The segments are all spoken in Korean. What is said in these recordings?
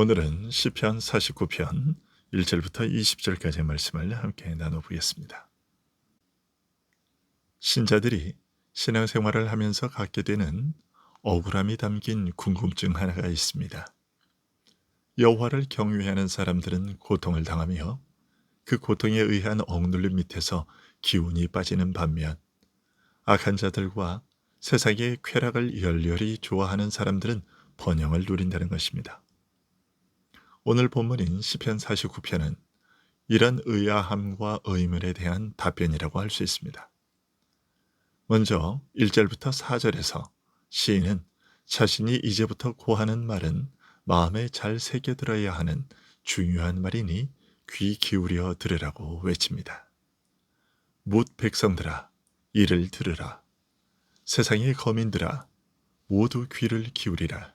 오늘은 시편 49편 1절부터 20절까지의 말씀을 함께 나눠보겠습니다. 신자들이 신앙생활을 하면서 갖게 되는 억울함이 담긴 궁금증 하나가 있습니다. 여호와를 경외하는 사람들은 고통을 당하며 그 고통에 의한 억눌림 밑에서 기운이 빠지는 반면, 악한 자들과 세상의 쾌락을 열렬히 좋아하는 사람들은 번영을 누린다는 것입니다. 오늘 본문인 시편 49편은 이런 의아함과 의문에 대한 답변이라고 할 수 있습니다. 먼저 1절부터 4절에서 시인은 자신이 이제부터 고하는 말은 마음에 잘 새겨들어야 하는 중요한 말이니 귀 기울여 들으라고 외칩니다. 뭇 백성들아, 이를 들으라. 세상의 거민들아, 모두 귀를 기울이라.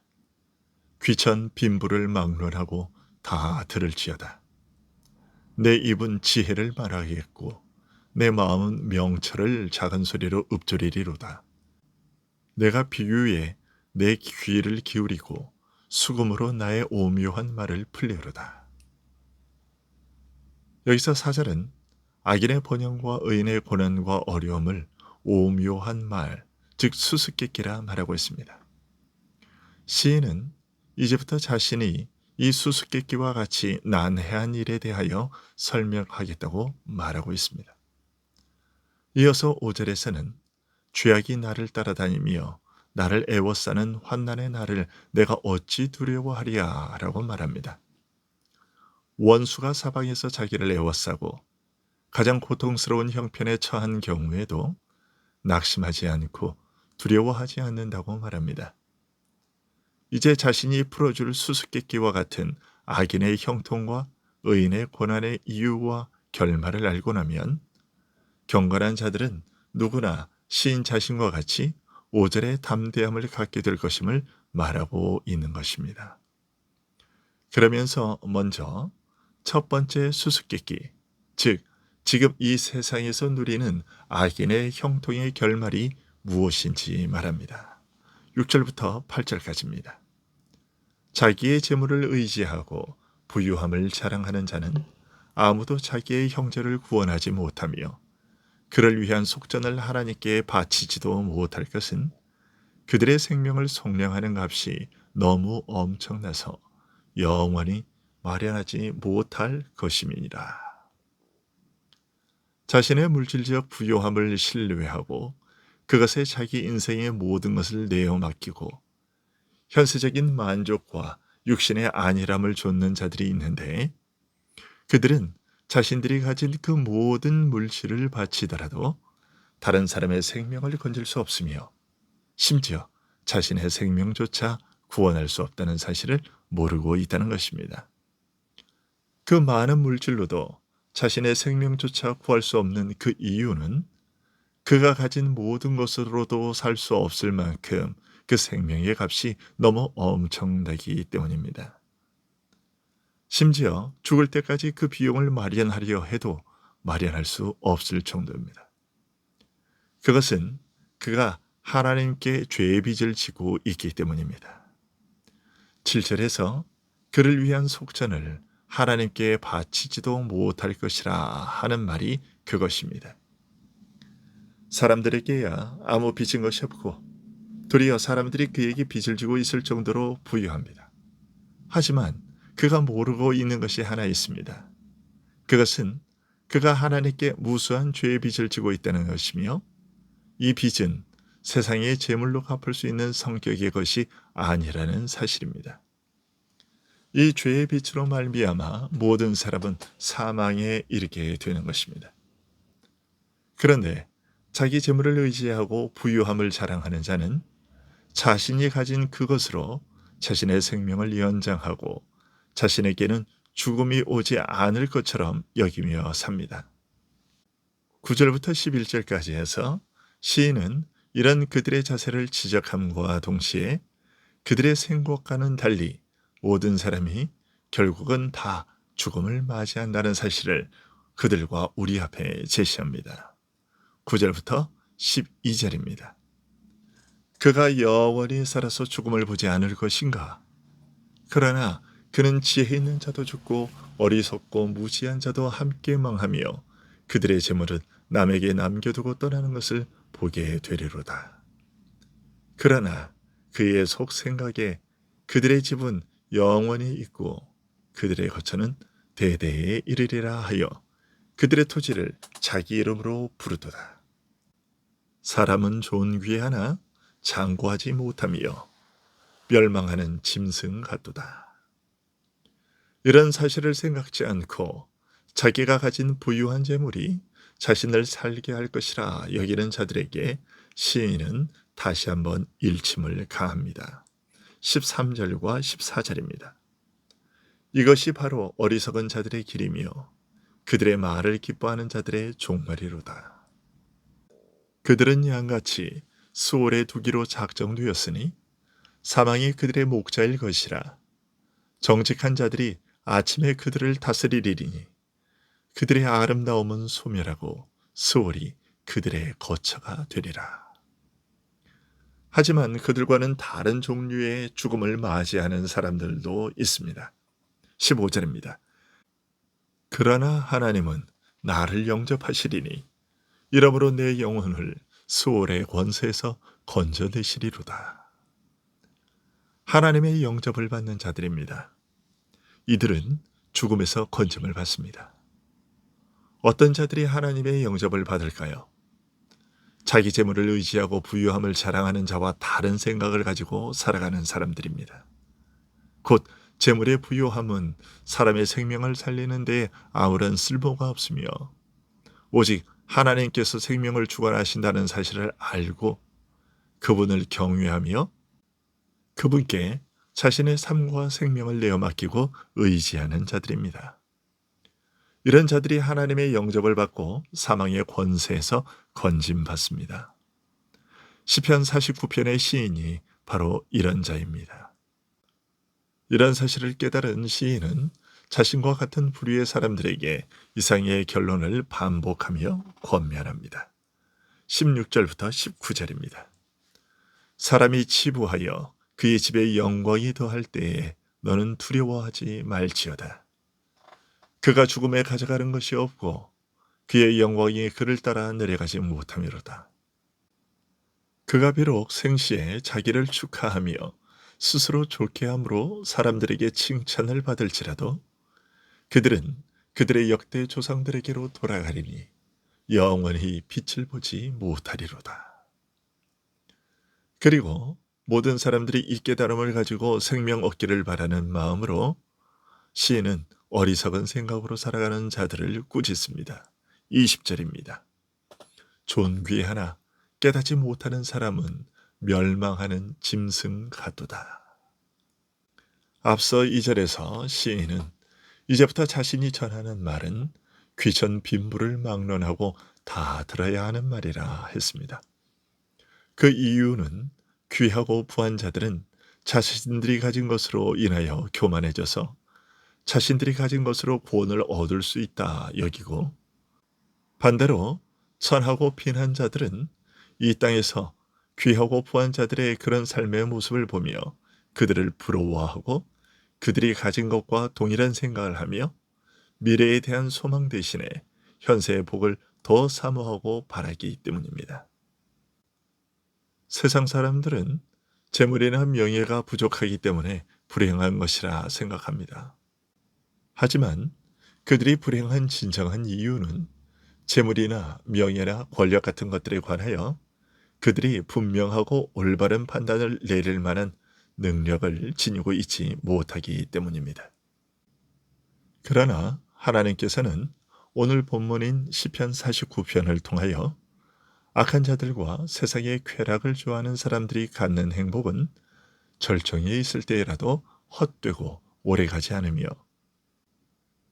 귀천 빈부를 막론하고 다 들을지어다. 내 입은 지혜를 말하겠고 내 마음은 명철을 작은 소리로 읊조리리로다. 내가 비유에 내 귀를 기울이고 수금으로 나의 오묘한 말을 풀리로다. 여기서 4절은 악인의 번영과 의인의 고난과 어려움을 오묘한 말, 즉 수수께끼라 말하고 있습니다. 시인은 이제부터 자신이 이 수수께끼와 같이 난해한 일에 대하여 설명하겠다고 말하고 있습니다. 이어서 5절에서는 죄악이 나를 따라다니며 나를 애워싸는 환난의 날을 내가 어찌 두려워하리야 라고 말합니다. 원수가 사방에서 자기를 애워싸고 가장 고통스러운 형편에 처한 경우에도 낙심하지 않고 두려워하지 않는다고 말합니다. 이제 자신이 풀어줄 수수께끼와 같은 악인의 형통과 의인의 고난의 이유와 결말을 알고 나면 경건한 자들은 누구나 시인 자신과 같이 5절의 담대함을 갖게 될 것임을 말하고 있는 것입니다. 그러면서 먼저 첫 번째 수수께끼, 즉 지금 이 세상에서 누리는 악인의 형통의 결말이 무엇인지 말합니다. 6절부터 8절까지입니다. 자기의 재물을 의지하고 부유함을 자랑하는 자는 아무도 자기의 형제를 구원하지 못하며 그를 위한 속전을 하나님께 바치지도 못할 것은 그들의 생명을 속량하는 값이 너무 엄청나서 영원히 마련하지 못할 것임이니라. 자신의 물질적 부요함을 신뢰하고 그것에 자기 인생의 모든 것을 내어 맡기고 현세적인 만족과 육신의 안일함을 좇는 자들이 있는데, 그들은 자신들이 가진 그 모든 물질을 바치더라도 다른 사람의 생명을 건질 수 없으며 심지어 자신의 생명조차 구원할 수 없다는 사실을 모르고 있다는 것입니다. 그 많은 물질로도 자신의 생명조차 구할 수 없는 그 이유는 그가 가진 모든 것으로도 살 수 없을 만큼 그 생명의 값이 너무 엄청나기 때문입니다. 심지어 죽을 때까지 그 비용을 마련하려 해도 마련할 수 없을 정도입니다. 그것은 그가 하나님께 죄의 빚을 지고 있기 때문입니다. 7절에서 그를 위한 속전을 하나님께 바치지도 못할 것이라 하는 말이 그것입니다. 사람들에게야 아무 빚진 것이 없고 도리어 사람들이 그에게 빚을 지고 있을 정도로 부유합니다. 하지만 그가 모르고 있는 것이 하나 있습니다. 그것은 그가 하나님께 무수한 죄의 빚을 지고 있다는 것이며, 이 빚은 세상의 재물로 갚을 수 있는 성격의 것이 아니라는 사실입니다. 이 죄의 빚으로 말미암아 모든 사람은 사망에 이르게 되는 것입니다. 그런데 자기 재물을 의지하고 부유함을 자랑하는 자는 자신이 가진 그것으로 자신의 생명을 연장하고 자신에게는 죽음이 오지 않을 것처럼 여기며 삽니다. 9절부터 11절까지 해서 시인은 이런 그들의 자세를 지적함과 동시에 그들의 생각과는 달리 모든 사람이 결국은 다 죽음을 맞이한다는 사실을 그들과 우리 앞에 제시합니다. 9절부터 12절입니다. 그가 영원히 살아서 죽음을 보지 않을 것인가? 그러나 그는 지혜 있는 자도 죽고 어리석고 무지한 자도 함께 망하며 그들의 재물은 남에게 남겨두고 떠나는 것을 보게 되리로다. 그러나 그의 속 생각에 그들의 집은 영원히 있고 그들의 거처는 대대에 이르리라 하여 그들의 토지를 자기 이름으로 부르도다. 사람은 존귀하나 장구하지 못하며 멸망하는 짐승 같도다. 이런 사실을 생각지 않고 자기가 가진 부유한 재물이 자신을 살게 할 것이라 여기는 자들에게 시인은 다시 한번 일침을 가합니다. 13절과 14절입니다. 이것이 바로 어리석은 자들의 길이며 그들의 말을 기뻐하는 자들의 종말이로다. 그들은 양같이 수월에 두기로 작정되었으니 사망이 그들의 목자일 것이라. 정직한 자들이 아침에 그들을 다스리리니 그들의 아름다움은 소멸하고 수월이 그들의 거처가 되리라. 하지만 그들과는 다른 종류의 죽음을 맞이하는 사람들도 있습니다. 15절입니다. 그러나 하나님은 나를 영접하시리니 이러므로 내 영혼을 수월의 권세에서 건져내시리로다. 하나님의 영접을 받는 자들입니다. 이들은 죽음에서 건짐을 받습니다. 어떤 자들이 하나님의 영접을 받을까요? 자기 재물을 의지하고 부유함을 자랑하는 자와 다른 생각을 가지고 살아가는 사람들입니다. 곧 재물의 부유함은 사람의 생명을 살리는 데 아무런 쓸모가 없으며 오직 하나님께서 생명을 주관하신다는 사실을 알고 그분을 경외하며 그분께 자신의 삶과 생명을 내어 맡기고 의지하는 자들입니다. 이런 자들이 하나님의 영접을 받고 사망의 권세에서 건짐받습니다. 시편 49편의 시인이 바로 이런 자입니다. 이런 사실을 깨달은 시인은 자신과 같은 부류의 사람들에게 이상의 결론을 반복하며 권면합니다. 16절부터 19절입니다. 사람이 치부하여 그의 집에 영광이 더할 때에 너는 두려워하지 말지어다. 그가 죽음에 가져가는 것이 없고 그의 영광이 그를 따라 내려가지 못함이로다. 그가 비록 생시에 자기를 축하하며 스스로 좋게 함으로 사람들에게 칭찬을 받을지라도 그들은 그들의 역대 조상들에게로 돌아가리니 영원히 빛을 보지 못하리로다. 그리고 모든 사람들이 이 깨달음을 가지고 생명 얻기를 바라는 마음으로 시인은 어리석은 생각으로 살아가는 자들을 꾸짖습니다. 20절입니다. 존귀하나 깨닫지 못하는 사람은 멸망하는 짐승 같도다. 앞서 2절에서 시인은 이제부터 자신이 전하는 말은 귀천 빈부를 막론하고 다 들어야 하는 말이라 했습니다. 그 이유는 귀하고 부한 자들은 자신들이 가진 것으로 인하여 교만해져서 자신들이 가진 것으로 구원을 얻을 수 있다 여기고 반대로 선하고 빈한 자들은 이 땅에서 귀하고 부한 자들의 그런 삶의 모습을 보며 그들을 부러워하고 그들이 가진 것과 동일한 생각을 하며 미래에 대한 소망 대신에 현세의 복을 더 사모하고 바라기 때문입니다. 세상 사람들은 재물이나 명예가 부족하기 때문에 불행한 것이라 생각합니다. 하지만 그들이 불행한 진정한 이유는 재물이나 명예나 권력 같은 것들에 관하여 그들이 분명하고 올바른 판단을 내릴 만한 능력을 지니고 있지 못하기 때문입니다. 그러나 하나님께서는 오늘 본문인 시편 49편을 통하여 악한 자들과 세상의 쾌락을 좋아하는 사람들이 갖는 행복은 절정에 있을 때라도 헛되고 오래가지 않으며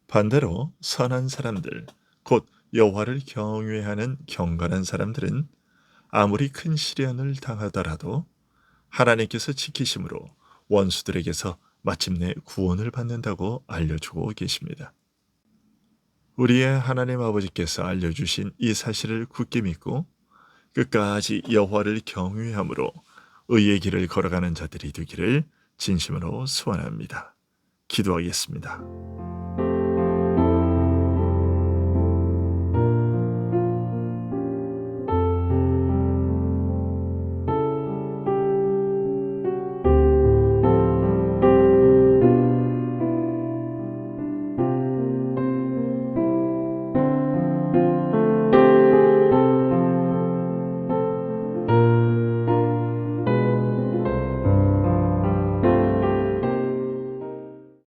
반대로 선한 사람들, 곧 여호와를 경외하는 경건한 사람들은 아무리 큰 시련을 당하더라도 하나님께서 지키심으로 원수들에게서 마침내 구원을 받는다고 알려주고 계십니다. 우리의 하나님 아버지께서 알려주신 이 사실을 굳게 믿고 끝까지 여호와를 경외함으로 의의 길을 걸어가는 자들이 되기를 진심으로 소원합니다. 기도하겠습니다.